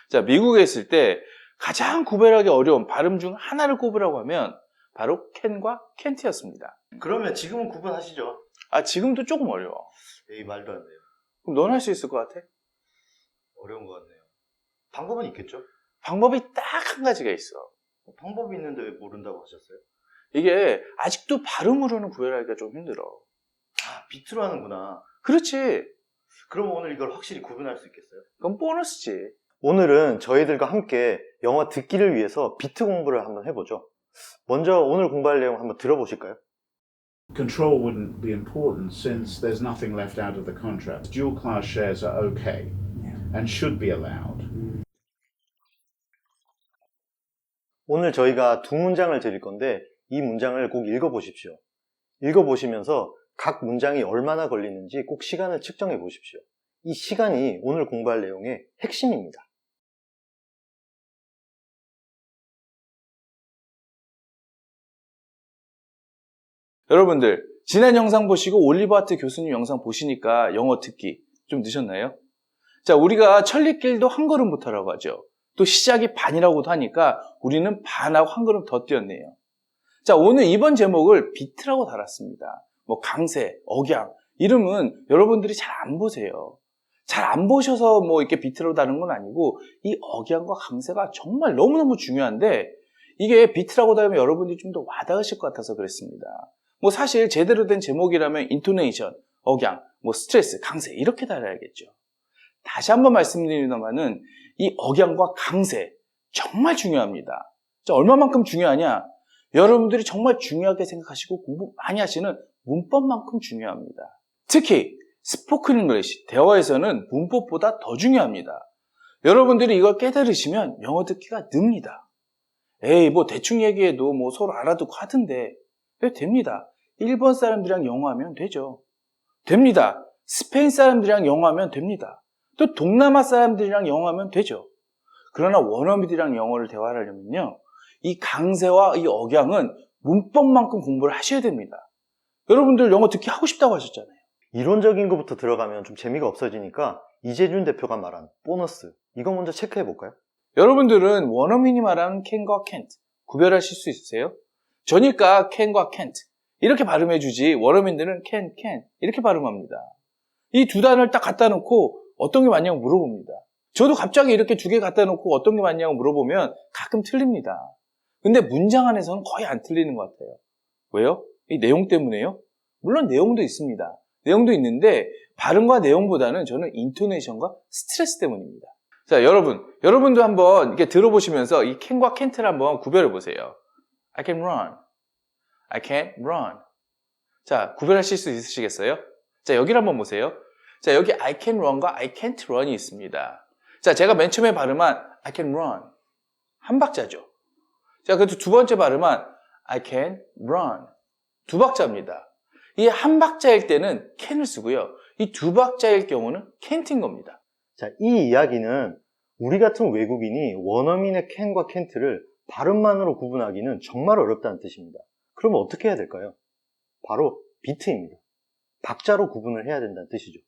자, 미국에 있을 때 가장 구별하기 어려운 발음 중 하나를 꼽으라고 하면 바로 캔과 캔트였습니다. 그러면 지금은 구분하시죠? 아, 지금도 조금 어려워. 에이, 말도 안 돼요. 그럼 넌 할 수 있을 것 같아? 어려운 것 같네요. 방법은 있겠죠? 방법이 딱 한 가지가 있어. 방법이 있는데 왜 모른다고 하셨어요? 이게 아직도 발음으로는 구별하기가 좀 힘들어. 아, 비트로 하는구나. 그렇지. 그럼 오늘 이걸 확실히 구분할 수 있겠어요? 그건 보너스지. 오늘은 저희들과 함께 영어 듣기를 위해서 비트 공부를 한번 해보죠. 먼저 오늘 공부할 내용 한번 들어보실까요? Control wouldn't be important since there's nothing left out of the contract. Dual class shares are okay and should be allowed. 오늘 저희가 두 문장을 드릴 건데 이 문장을 꼭 읽어보십시오. 읽어보시면서 각 문장이 얼마나 걸리는지 꼭 시간을 측정해 보십시오. 이 시간이 오늘 공부할 내용의 핵심입니다. 여러분들, 지난 영상 보시고 올리버 하트 교수님 영상 보시니까 영어 듣기 좀 늦었나요? 자, 우리가 천리길도 한 걸음부터라고 하죠. 또 시작이 반이라고도 하니까 우리는 반하고 한 걸음 더 뛰었네요. 자, 오늘 이번 제목을 비트라고 달았습니다. 뭐 강세, 억양, 이름은 여러분들이 잘 안 보세요. 잘 안 보셔서 뭐 이렇게 비트라고 다는 건 아니고 이 억양과 강세가 정말 너무너무 중요한데 이게 비트라고 달면 여러분들이 좀 더 와닿으실 것 같아서 그랬습니다. 뭐 사실 제대로 된 제목이라면 인토네이션, 억양, 뭐 스트레스, 강세 이렇게 달아야겠죠. 다시 한번 말씀드립니다만은 이 억양과 강세 정말 중요합니다. 자, 얼마만큼 중요하냐? 여러분들이 정말 중요하게 생각하시고 공부 많이 하시는 문법만큼 중요합니다. 특히 스포큰 잉글리시, 대화에서는 문법보다 더 중요합니다. 여러분들이 이걸 깨달으시면 영어 듣기가 늡니다. 에이, 뭐 대충 얘기해도 뭐 서로 알아듣고 하던데 왜 됩니다. 일본 사람들이랑 영어하면 되죠. 됩니다. 스페인 사람들이랑 영어하면 됩니다. 또 동남아 사람들이랑 영어하면 되죠. 그러나 원어민들이랑 영어를 대화하려면요, 이 강세와 이 억양은 문법만큼 공부를 하셔야 됩니다. 여러분들 영어 듣기 하고 싶다고 하셨잖아요. 이론적인 것부터 들어가면 좀 재미가 없어지니까 이재준 대표가 말한 보너스, 이거 먼저 체크해 볼까요? 여러분들은 원어민이 말하는 can과 can't 구별하실 수 있으세요? 저니까 can과 can't 이렇게 발음해주지 원어민들은 can 이렇게 발음합니다. 이 두 단어를 딱 갖다 놓고 어떤 게 맞냐고 물어봅니다. 저도 갑자기 이렇게 두 개 갖다 놓고 어떤 게 맞냐고 물어보면 가끔 틀립니다. 근데 문장 안에서는 거의 안 틀리는 것 같아요. 왜요? 이 내용 때문에요? 물론 내용도 있습니다. 내용도 있는데 발음과 내용보다는 저는 인토네이션과 스트레스 때문입니다. 자, 여러분도 한번 이렇게 들어보시면서 이 can과 can't를 한번 구별해 보세요. I can run. I can't run. 자, 구별하실 수 있으시겠어요? 자, 여기를 한번 보세요. 자, 여기 I can run과 I can't run이 있습니다. 자, 제가 맨 처음에 발음한 I can run. 한 박자죠. 자, 그래도 두 번째 발음한 I can run. 두 박자입니다. 이 한 박자일 때는 can을 쓰고요. 이 두 박자일 경우는 can't인 겁니다. 자, 이 이야기는 우리 같은 외국인이 원어민의 can과 can't를 발음만으로 구분하기는 정말 어렵다는 뜻입니다. 그러면 어떻게 해야 될까요? 바로 비트입니다. 박자로 구분을 해야 된다는 뜻이죠.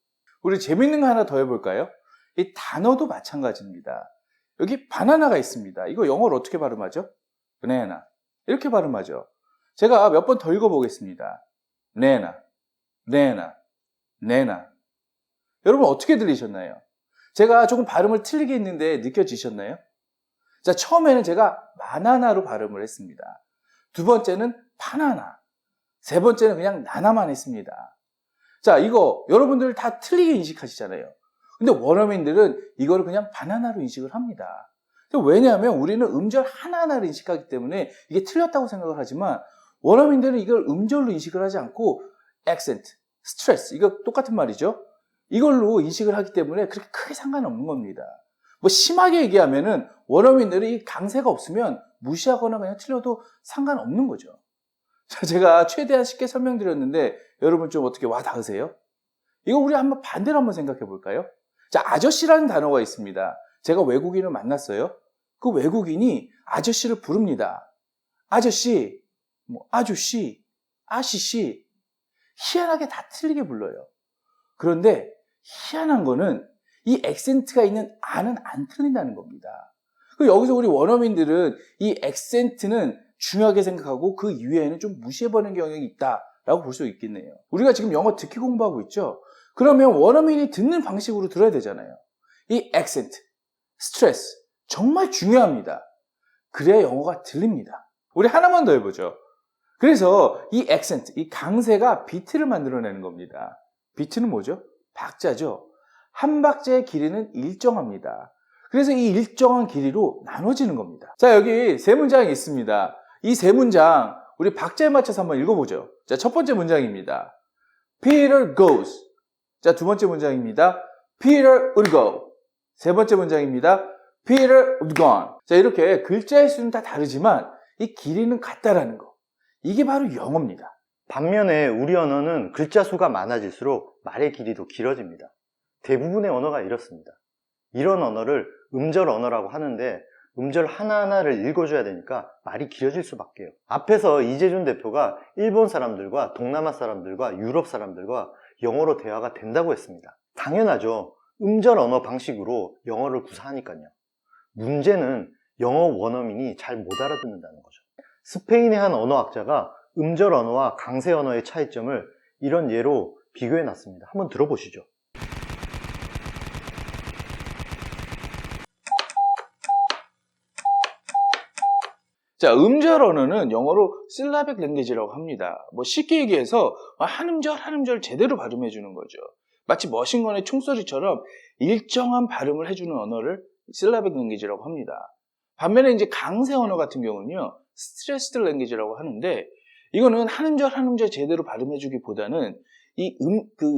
우리 재밌는 거 하나 더 해볼까요? 이 단어도 마찬가지입니다. 여기 바나나가 있습니다. 이거 영어로 어떻게 발음하죠? banana. 이렇게 발음하죠. 제가 몇 번 더 읽어보겠습니다. banana, banana, banana. 여러분 어떻게 들리셨나요? 제가 조금 발음을 틀리게 했는데 느껴지셨나요? 자, 처음에는 제가 바나나로 발음을 했습니다. 두 번째는 바나나. 세 번째는 그냥 나나만 했습니다. 자, 이거 여러분들 다 틀리게 인식하시잖아요. 근데 원어민들은 이거를 그냥 바나나로 인식을 합니다. 왜냐하면 우리는 음절 하나하나를 인식하기 때문에 이게 틀렸다고 생각을 하지만 원어민들은 이걸 음절로 인식을 하지 않고 accent, stress, 이거 똑같은 말이죠. 이걸로 인식을 하기 때문에 그렇게 크게 상관없는 겁니다. 뭐 심하게 얘기하면은 원어민들이 이 강세가 없으면 무시하거나 그냥 틀려도 상관없는 거죠. 자, 제가 최대한 쉽게 설명드렸는데 여러분 좀 어떻게 와 닿으세요? 이거 우리 한번 반대로 한번 생각해 볼까요? 자, 아저씨라는 단어가 있습니다. 제가 외국인을 만났어요. 그 외국인이 아저씨를 부릅니다. 아저씨, 뭐 아저씨, 아시씨. 희한하게 다 틀리게 불러요. 그런데 희한한 거는 이 액센트가 있는 아는 안 틀린다는 겁니다. 그리고 여기서 우리 원어민들은 이 액센트는 중요하게 생각하고 그 이외에는 좀 무시해버리는 경향이 있다라고 볼 수 있겠네요. 우리가 지금 영어 듣기 공부하고 있죠? 그러면 원어민이 듣는 방식으로 들어야 되잖아요. 이 액센트, 스트레스 정말 중요합니다. 그래야 영어가 들립니다. 우리 하나만 더 해보죠. 그래서 이 액센트, 이 강세가 비트를 만들어내는 겁니다. 비트는 뭐죠? 박자죠. 한 박자의 길이는 일정합니다. 그래서 이 일정한 길이로 나눠지는 겁니다. 자, 여기 세 문장이 있습니다. 이 세 문장 우리 박자에 맞춰서 한번 읽어보죠. 자, 첫 번째 문장입니다. Peter goes. 자, 두 번째 문장입니다. Peter would go. 세 번째 문장입니다. Peter would gone. 자, 이렇게 글자의 수는 다 다르지만 이 길이는 같다라는 거. 이게 바로 영어입니다. 반면에 우리 언어는 글자 수가 많아질수록 말의 길이도 길어집니다. 대부분의 언어가 이렇습니다. 이런 언어를 음절 언어라고 하는데 음절 하나하나를 읽어줘야 되니까 말이 길어질 수밖에요. 앞에서 이재준 대표가 일본 사람들과 동남아 사람들과 유럽 사람들과 영어로 대화가 된다고 했습니다. 당연하죠. 음절 언어 방식으로 영어를 구사하니까요. 문제는 영어 원어민이 잘 못 알아듣는다는 거죠. 스페인의 한 언어학자가 음절 언어와 강세 언어의 차이점을 이런 예로 비교해 놨습니다. 한번 들어보시죠. 자, 음절 언어는 영어로 syllabic language라고 합니다. 뭐 쉽게 얘기해서 한 음절 한 음절 제대로 발음해 주는 거죠. 마치 머신건의 총소리처럼 일정한 발음을 해주는 언어를 syllabic language라고 합니다. 반면에 이제 강세 언어 같은 경우는요, stressed language라고 하는데 이거는 한 음절 한 음절 제대로 발음해 주기보다는 이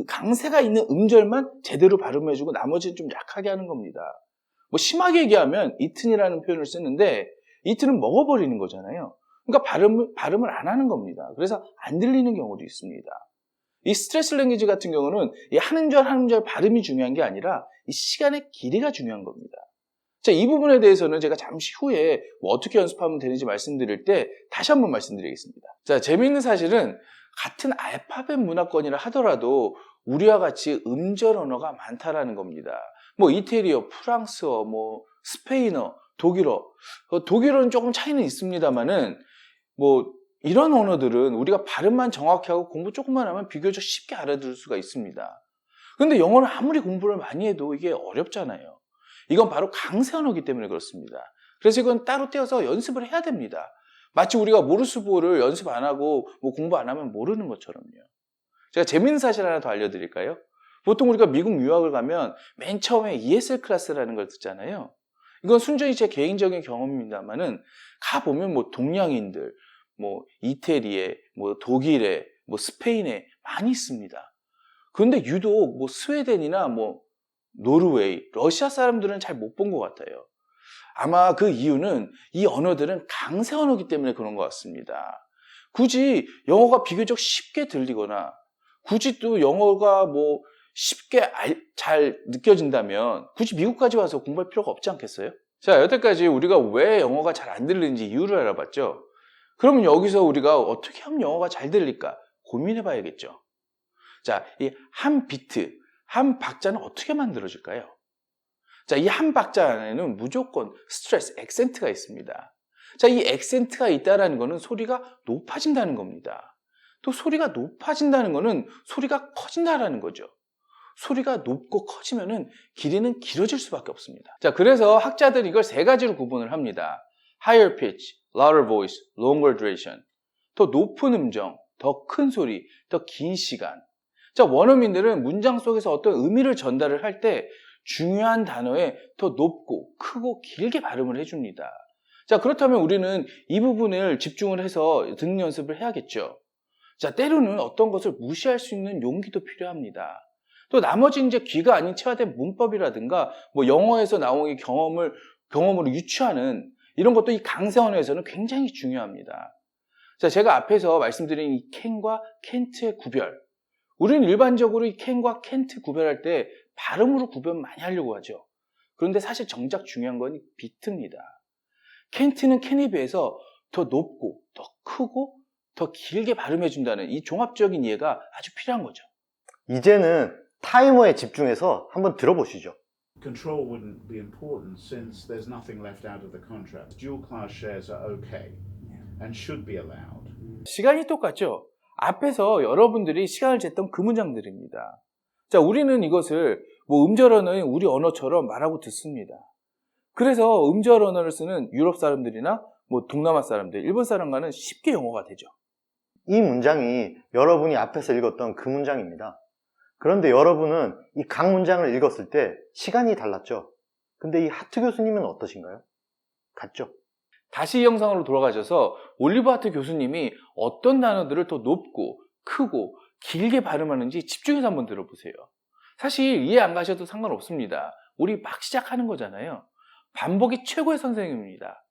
강세가 있는 음절만 제대로 발음해 주고 나머지는 좀 약하게 하는 겁니다. 뭐 심하게 얘기하면 eaten이라는 표현을 쓰는데 이틀은 먹어버리는 거잖아요. 그러니까 발음을 안 하는 겁니다. 그래서 안 들리는 경우도 있습니다. 이 스트레스 랭귀지 같은 경우는 이 한 음절 한 음절 발음이 중요한 게 아니라 이 시간의 길이가 중요한 겁니다. 자, 이 부분에 대해서는 제가 잠시 후에 뭐 어떻게 연습하면 되는지 말씀드릴 때 다시 한번 말씀드리겠습니다. 자, 재미있는 사실은 같은 알파벳 문화권이라 하더라도 우리와 같이 음절 언어가 많다라는 겁니다. 뭐 이태리어, 프랑스어, 뭐 스페인어, 독일어. 독일어는 조금 차이는 있습니다만은 뭐 이런 언어들은 우리가 발음만 정확히 하고 공부 조금만 하면 비교적 쉽게 알아들을 수가 있습니다. 근데 영어는 아무리 공부를 많이 해도 이게 어렵잖아요. 이건 바로 강세 언어이기 때문에 그렇습니다. 그래서 이건 따로 떼어서 연습을 해야 됩니다. 마치 우리가 모르스보를 연습 안 하고 뭐 공부 안 하면 모르는 것처럼요. 제가 재밌는 사실 하나 더 알려드릴까요? 보통 우리가 미국 유학을 가면 맨 처음에 ESL 클래스라는 걸 듣잖아요. 이건 순전히 제 개인적인 경험입니다만은 가보면 뭐 동양인들, 뭐 이태리에, 뭐 독일에, 뭐 스페인에 많이 있습니다. 그런데 유독 뭐 스웨덴이나 뭐 노르웨이, 러시아 사람들은 잘 못 본 것 같아요. 아마 그 이유는 이 언어들은 강세 언어이기 때문에 그런 것 같습니다. 굳이 영어가 비교적 쉽게 들리거나 굳이 또 영어가 뭐 쉽게 잘 느껴진다면 굳이 미국까지 와서 공부할 필요가 없지 않겠어요? 자, 여태까지 우리가 왜 영어가 잘 안 들리는지 이유를 알아봤죠? 그러면 여기서 우리가 어떻게 하면 영어가 잘 들릴까 고민해 봐야겠죠. 자, 이 한 비트, 한 박자는 어떻게 만들어질까요? 자, 이 한 박자 안에는 무조건 스트레스, 액센트가 있습니다. 자, 이 액센트가 있다는 것은 소리가 높아진다는 겁니다. 또 소리가 높아진다는 것은 소리가 커진다는 거죠. 소리가 높고 커지면은 길이는 길어질 수밖에 없습니다. 자, 그래서 학자들이 이걸 세 가지로 구분을 합니다. Higher pitch, louder voice, longer duration. 더 높은 음정, 더 큰 소리, 더 긴 시간. 자, 원어민들은 문장 속에서 어떤 의미를 전달을 할 때 중요한 단어에 더 높고 크고 길게 발음을 해줍니다. 자, 그렇다면 우리는 이 부분을 집중을 해서 듣는 연습을 해야겠죠. 자, 때로는 어떤 것을 무시할 수 있는 용기도 필요합니다. 또 나머지 이제 귀가 아닌 체화된 문법이라든가 뭐 영어에서 나오는 경험으로 유추하는 이런 것도 이 강세 언어에서는 굉장히 중요합니다. 자, 제가 앞에서 말씀드린 이 캔과 캔트의 구별. 우리는 일반적으로 이 캔과 캔트 구별할 때 발음으로 구별 많이 하려고 하죠. 그런데 사실 정작 중요한 건 비트입니다. 캔트는 캔에 비해서 더 높고 더 크고 더 길게 발음해준다는 이 종합적인 이해가 아주 필요한 거죠. 이제는 타이머에 집중해서 한번 들어보시죠. Control wouldn't be important since there's nothing left out of the contract. Dual class shares are okay and should be allowed. 시간이 똑같죠? 앞에서 여러분들이 시간을 쟀던 그 문장들입니다. 자, 우리는 이것을 뭐 음절 언어인 우리 언어처럼 말하고 듣습니다. 그래서 음절 언어를 쓰는 유럽 사람들이나 뭐 동남아 사람들, 일본 사람과는 쉽게 영어가 되죠. 이 문장이 여러분이 앞에서 읽었던 그 문장입니다. 그런데 여러분은 이 각 문장을 읽었을 때 시간이 달랐죠? 근데 이 하트 교수님은 어떠신가요? 같죠? 다시 이 영상으로 돌아가셔서 올리버 하트 교수님이 어떤 단어들을 더 높고 크고 길게 발음하는지 집중해서 한번 들어보세요. 사실 이해 안 가셔도 상관없습니다. 우리 막 시작하는 거잖아요. 반복이 최고의 선생님입니다.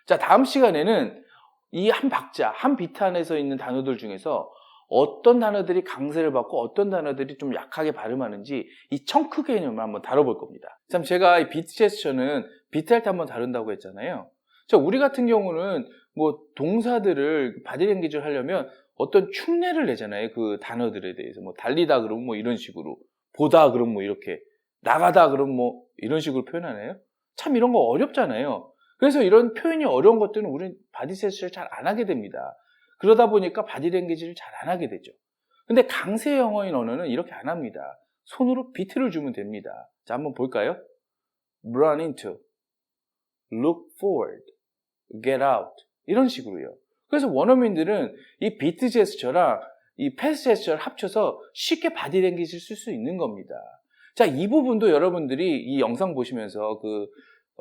자, 다음 시간에는 이 한 박자, 한 비트 안에서 있는 단어들 중에서 어떤 단어들이 강세를 받고 어떤 단어들이 좀 약하게 발음하는지 이 청크 개념을 한번 다뤄볼 겁니다. 참, 제가 이 비트 제스처는 비트 할 때 한번 다룬다고 했잖아요. 자, 우리 같은 경우는 뭐 동사들을 바디랭귀지를 하려면 어떤 흉내를 내잖아요. 그 단어들에 대해서 뭐 달리다 그러면 뭐 이런 식으로, 보다 그러면 뭐 이렇게, 나가다 그러면 뭐 이런 식으로 표현하나요? 참 이런 거 어렵잖아요. 그래서 이런 표현이 어려운 것들은 우리는 바디 제스처를 잘 안 하게 됩니다. 그러다 보니까 바디랭귀지를 잘 안 하게 되죠. 근데 강세 영어인 언어는 이렇게 안 합니다. 손으로 비트를 주면 됩니다. 자, 한번 볼까요? Run into, look forward, get out 이런 식으로요. 그래서 원어민들은 이 비트 제스처랑 이 패스 제스처를 합쳐서 쉽게 바디랭귀지를 쓸 수 있는 겁니다. 자, 이 부분도 여러분들이 이 영상 보시면서 그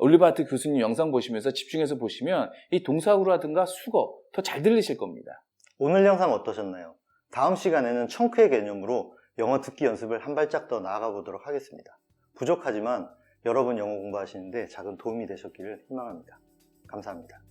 올리버 하트 교수님 영상 보시면서 집중해서 보시면 이 동사구라든가 수거 더 잘 들리실 겁니다. 오늘 영상 어떠셨나요? 다음 시간에는 청크의 개념으로 영어 듣기 연습을 한 발짝 더 나아가 보도록 하겠습니다. 부족하지만 여러분 영어 공부하시는데 작은 도움이 되셨기를 희망합니다. 감사합니다.